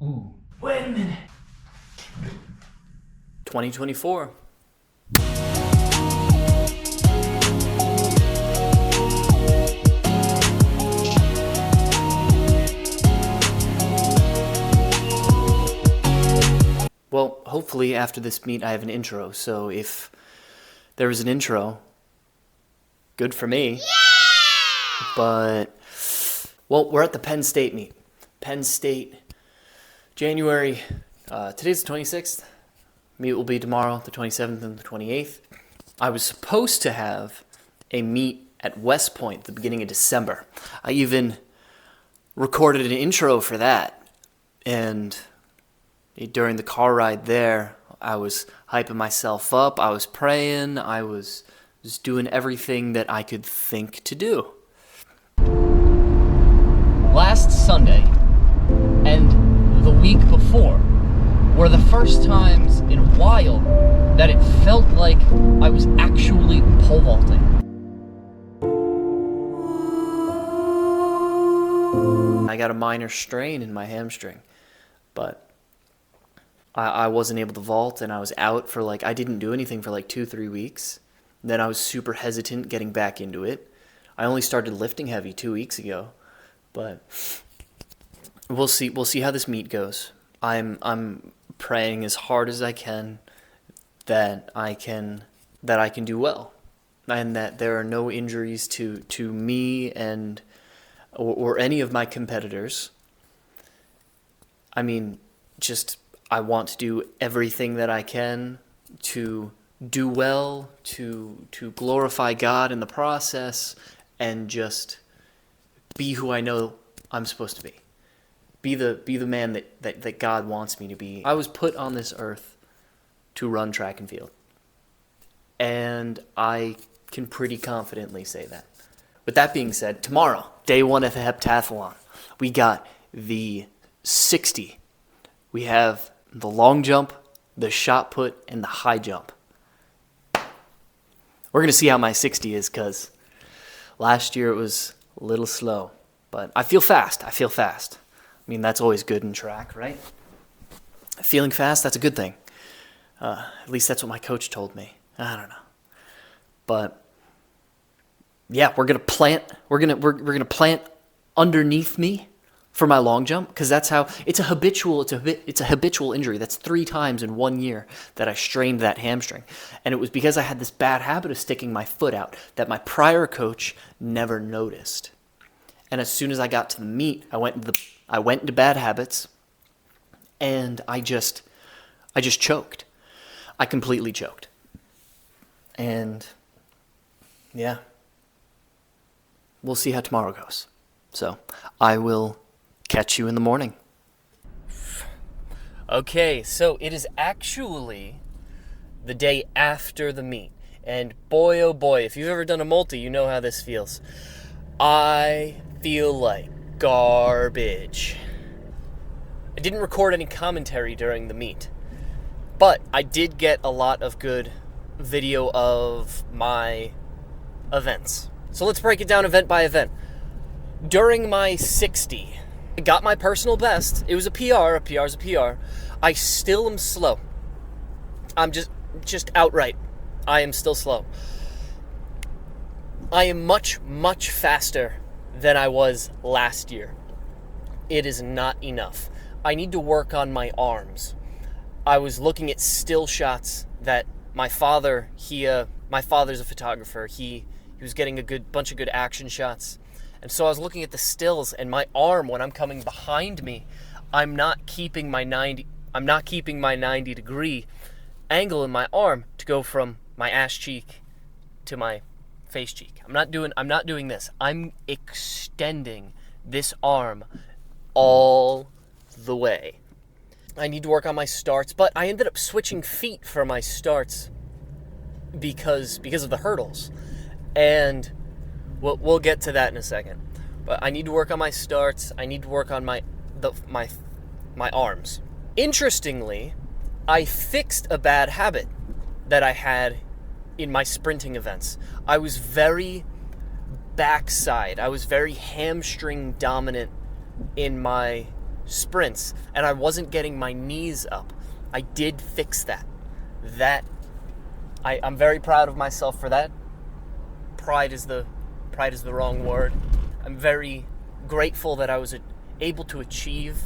Ooh. Wait a minute. 2024. Well, hopefully after this meet I have an intro, so if there was an intro, good for me. Yeah! But, well, we're at the Penn State meet. Penn State, January, today's the 26th. Meet will be tomorrow, the 27th and the 28th. I was supposed to have a meet at West Point at the beginning of December. I even recorded an intro for that, and during the car ride there, I was hyping myself up, I was praying, I was just doing everything that I could think to do. Last Sunday and the week before were the first times in a while that it felt like I was actually pole vaulting. I got a minor strain in my hamstring, but I wasn't able to vault, and I was out for I didn't do anything for 2-3 weeks. Then I was super hesitant getting back into it. I only started lifting heavy 2 weeks ago, but we'll see how this meet goes. I'm praying as hard as I can that I can do well, and that there are no injuries to me and or any of my competitors. I mean, I want to do everything that I can to do well, to glorify God in the process, and just be who I know I'm supposed to be. Be the man that God wants me to be. I was put on this earth to run track and field, and I can pretty confidently say that. With that being said, tomorrow, day one of the Heptathlon, we got the 60. We have the long jump, the shot put, and the high jump. We're going to see how my 60 is, because last year it was a little slow. But I feel fast. I mean, that's always good in track, right? Feeling fast, that's a good thing. At least that's what my coach told me. I don't know. But yeah, we're going to plant underneath me for my long jump, because that's how it's a habitual injury. That's 3 times in 1 year that I strained that hamstring, and it was because I had this bad habit of sticking my foot out that my prior coach never noticed. And as soon as I got to the meet, I went into bad habits, and I just choked. I completely choked, and yeah, we'll see how tomorrow goes. So I will catch you in the morning. Okay, so it is actually the day after the meet. And boy, oh boy, if you've ever done a multi, you know how this feels. I feel like garbage. I didn't record any commentary during the meet, but I did get a lot of good video of my events. So let's break it down event by event. During my 60, I got my personal best. It was a PR. A PR is a PR. I still am slow. I'm just outright. I am still slow. I am much, much faster than I was last year. It is not enough. I need to work on my arms. I was looking at still shots that my father's a photographer. He was getting a bunch of good action shots. And so I was looking at the stills, and my arm, when I'm coming behind me, I'm not keeping my 90 degree angle in my arm to go from my ass cheek to my face cheek. I'm not doing this. I'm extending this arm all the way. I need to work on my starts, but I ended up switching feet for my starts because of the hurdles. And we'll get to that in a second. But I need to work on my starts. I need to work on my arms. Interestingly, I fixed a bad habit that I had in my sprinting events. I was very backside. I was very hamstring dominant in my sprints, and I wasn't getting my knees up. I did fix that. I'm very proud of myself for that. Pride is the wrong word. I'm very grateful that I was able to achieve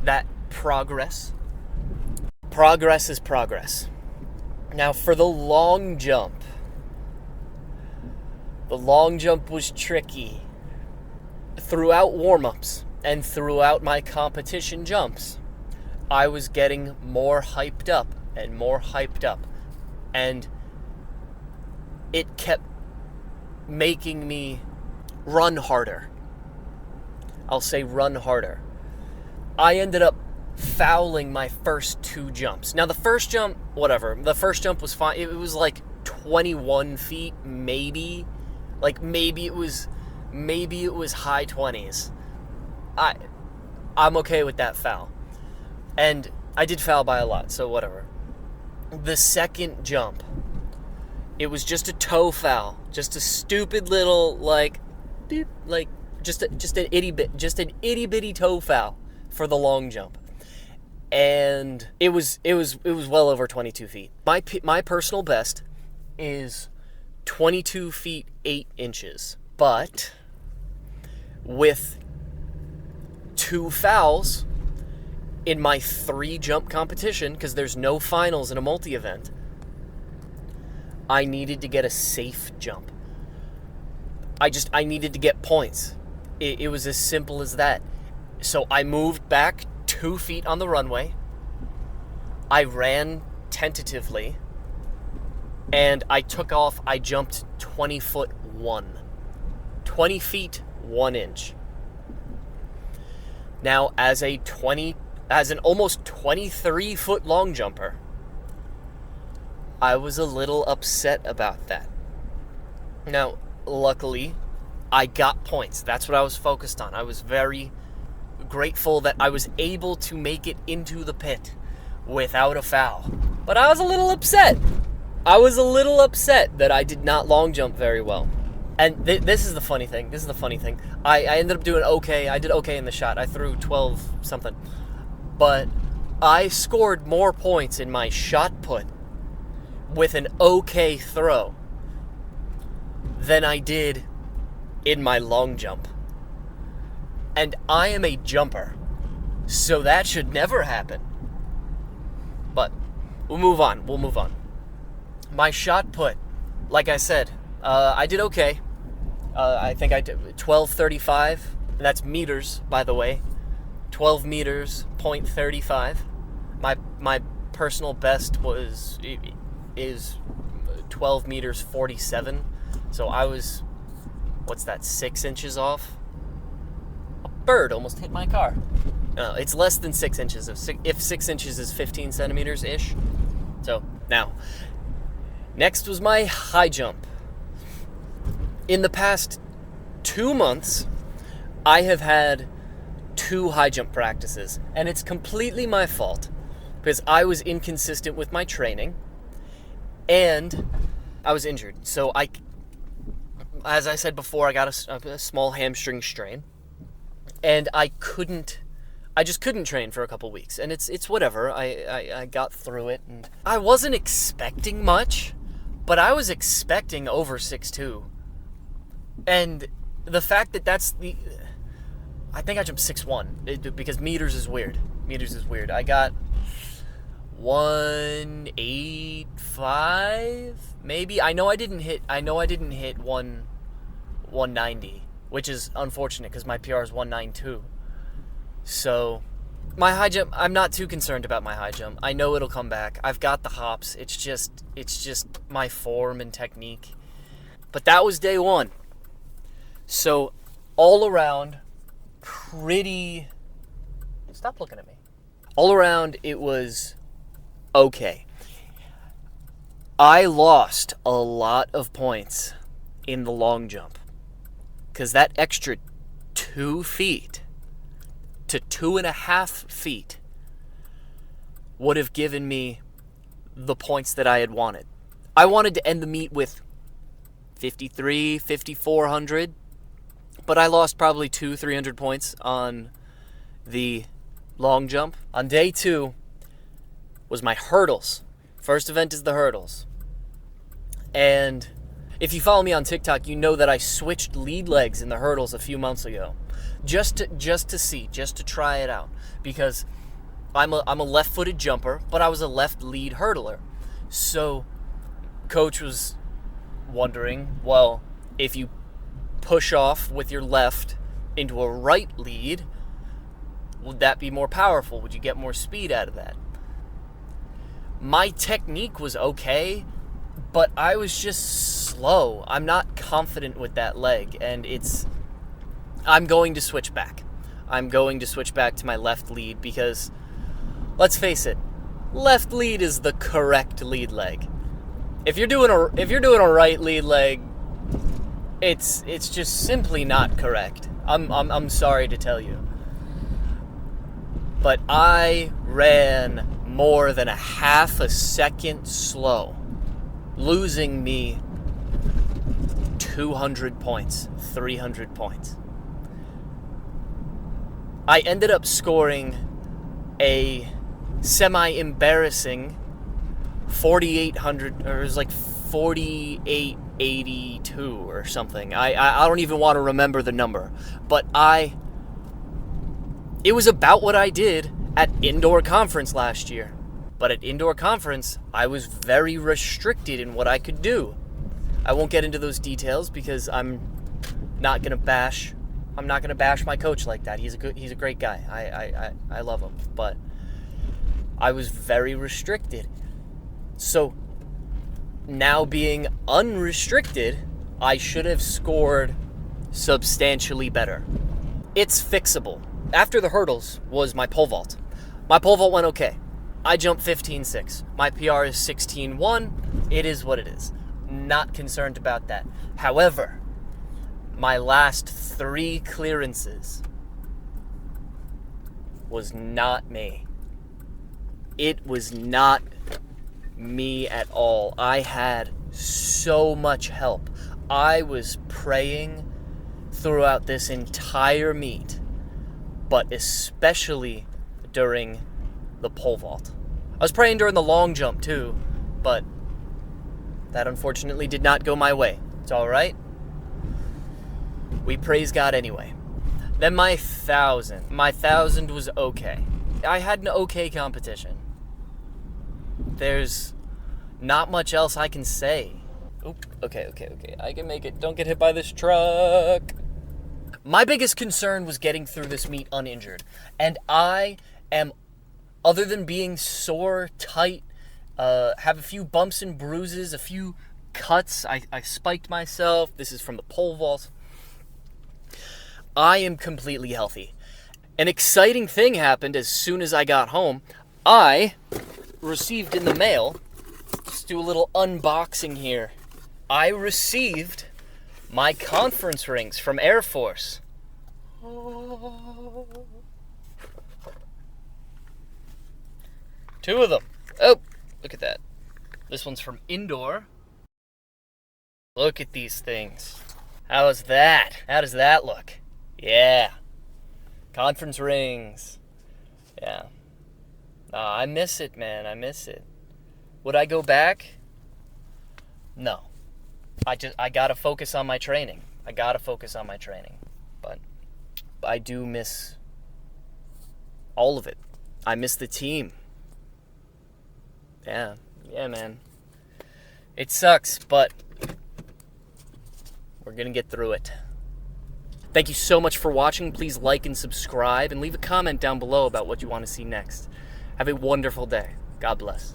that progress. Progress is progress. Now for the long jump. The long jump was tricky. Throughout warm-ups and throughout my competition jumps, I was getting more hyped up and more hyped up. And it kept making me run harder. I'll say run harder. I ended up fouling my first 2 jumps. Now the first jump, whatever. The first jump was fine. It was like 21 feet, maybe. Like maybe it was high 20s. I'm okay with that foul. And I did foul by a lot, so whatever. The second jump, it was just a toe foul, just a stupid little just an itty bitty toe foul for the long jump, and it was well over 22 feet. My personal best is 22 feet 8 inches, but with 2 fouls in my 3 jump competition, because there's no finals in a multi-event, I needed to get a safe jump. I needed to get points. It was as simple as that. So I moved back 2 feet on the runway. I ran tentatively, and I took off. I jumped 20 feet 1 inch. Now, as an almost 23 foot long jumper, I was a little upset about that. Now, luckily, I got points. That's what I was focused on. I was very grateful that I was able to make it into the pit without a foul. But I was a little upset. That I did not long jump very well. And this is the funny thing. I ended up doing okay. I did okay in the shot. I threw 12 something. But I scored more points in my shot put with an okay throw than I did in my long jump. And I am a jumper, so that should never happen. But we'll move on. My shot put, like I said, I did okay. I think I did 12:35. That's meters, by the way. 12 meters, 0.35. My personal best is 12 meters 47. So I was, 6 inches off? A bird almost hit my car. No, it's less than 6 inches. If 6 inches is 15 centimeters-ish. So, now, next was my high jump. In the past 2 months, I have had 2 high jump practices, and it's completely my fault because I was inconsistent with my training and I was injured. So as I said before, I got a small hamstring strain, and I just couldn't train for a couple weeks, and it's whatever. I got through it, and I wasn't expecting much, but I was expecting over 6'2", and the fact that I think I jumped 6'1", because meters is weird. I got 185, maybe. I know I didn't hit 190, which is unfortunate because my PR is 192. So my high jump, I'm not too concerned about my high jump. I know it'll come back. I've got the hops. It's just my form and technique. But that was day 1. So all around, stop looking at me. All around, it was okay. I lost a lot of points in the long jump because that extra 2 feet to 2.5 feet would have given me the points that I had wanted. I wanted to end the meet with 5,400, but I lost probably 200-300 points on the long jump. On day 2 was my hurdles. First event is the hurdles. And if you follow me on TikTok, you know that I switched lead legs in the hurdles a few months ago. Just to try it out. Because I'm a left-footed jumper, but I was a left lead hurdler. So coach was wondering, well, if you push off with your left into a right lead, would that be more powerful? Would you get more speed out of that? My technique was okay, but I was just slow. I'm not confident with that leg, and I'm going to switch back. I'm going to switch back to my left lead because, let's face it, left lead is the correct lead leg. If you're doing a right lead leg, it's just simply not correct. I'm sorry to tell you. But I ran more than a half a second slow, losing me 200 points, 300 points. I ended up scoring a semi-embarrassing 4,800, or it was like 4,882 or something. I don't even want to remember the number, but it was about what I did at indoor conference last year. But at indoor conference, I was very restricted in what I could do. I won't get into those details because I'm not gonna bash my coach like that. He's a great guy. I love him, but I was very restricted. So now being unrestricted, I should have scored substantially better. It's fixable. After the hurdles was my pole vault. My pole vault went okay. I jumped 15.6. My PR is 16.1. It is what it is. Not concerned about that. However, my last 3 clearances was not me. It was not me at all. I had so much help. I was praying throughout this entire meet, but especially during the pole vault. I was praying during the long jump too, but that unfortunately did not go my way. It's all right. We praise God anyway. Then my 1,000. My 1,000 was okay. I had an okay competition. There's not much else I can say. Oop, okay. I can make it. Don't get hit by this truck. My biggest concern was getting through this meet uninjured. And I am, other than being sore, tight, have a few bumps and bruises, a few cuts. I spiked myself. This is from the pole vault. I am completely healthy. An exciting thing happened as soon as I got home. I received in the mail, let's do a little unboxing here. I received my conference rings from Air Force. Two of them. Oh, look at that. This one's from indoor. Look at these things. How is that? How does that look? Yeah. Conference rings. Yeah. I miss it, man. I miss it. Would I go back? No. I gotta focus on my training. But I do miss all of it. I miss the team. Yeah, man. It sucks, but we're gonna get through it. Thank you so much for watching. Please like and subscribe and leave a comment down below about what you want to see next. Have a wonderful day. God bless.